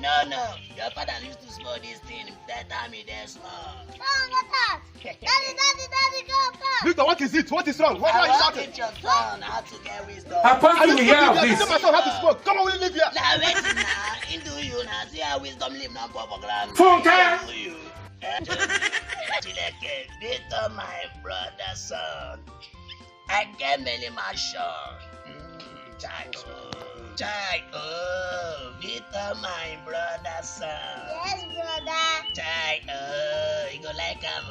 No, no. Your father used to small this thing. That time he there small. Daddy, go back. Victor, what is it? What is wrong? Why are you I shouting? teach your son how to get wisdom. Are you stupid? Tell my son how to smoke. Come on, we live here. Now wait now. Into you now. See how wisdom live now for ground. Funke! Into you. Chileke, Victor, my brother son. I get many mansion. Child, oh, Victor, my brother son. Yes, brother. Child, you go like him.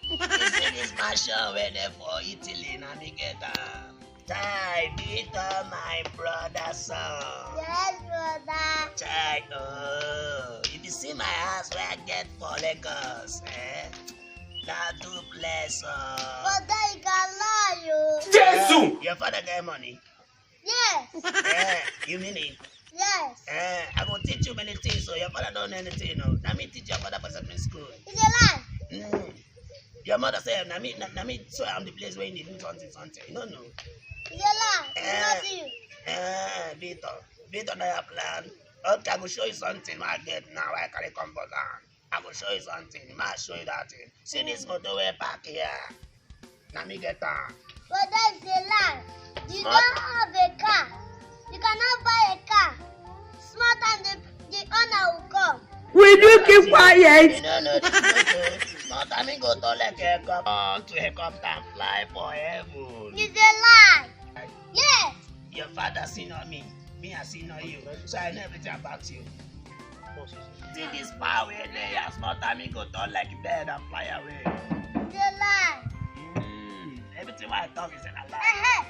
You see this mansion where they for Italy, now me get Child, Victor, my brother son. Yes, brother. Child, oh, if you see my house where I get for Lagos, that duplex, Brother, you can lie, you. Jesus! Your father get money? Yes. You mean it? Yes. I will teach you many things, so your father don't know anything, no. Let me teach your father for something school. It's a lie. Your mother said, let me so I'm the place where you need to do something. You don't know. It's a lie. It's not you. Victor, now your plan. Okay, I will show you something I get now. I carry comfort on. I will show you something. I will show you that thing. See this motorway park here. Let me get on. Brother, it's a lie. You don't have a car. You cannot buy a car. Small time the owner will come. Will you keep quiet? No, this is not time go to like a helicopter and fly for heaven. It's a lie. Yes. Your father seen on me I seen on you. So I know everything about you. See this power where they are small time go to like bed and fly away. It's a lie. Everything I talk is a lie. Hey,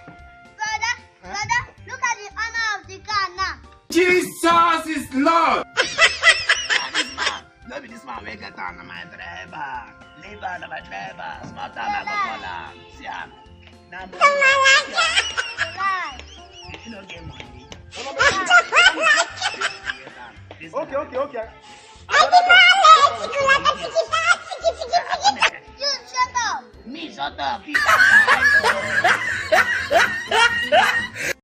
brother, look at the owner of the car now. Jesus is Lord! This man will get on my driver. Leave on my driver. Small time I go call him. See him. Now It's a lie. you don't get money. Okay. You shut up. Me shut up.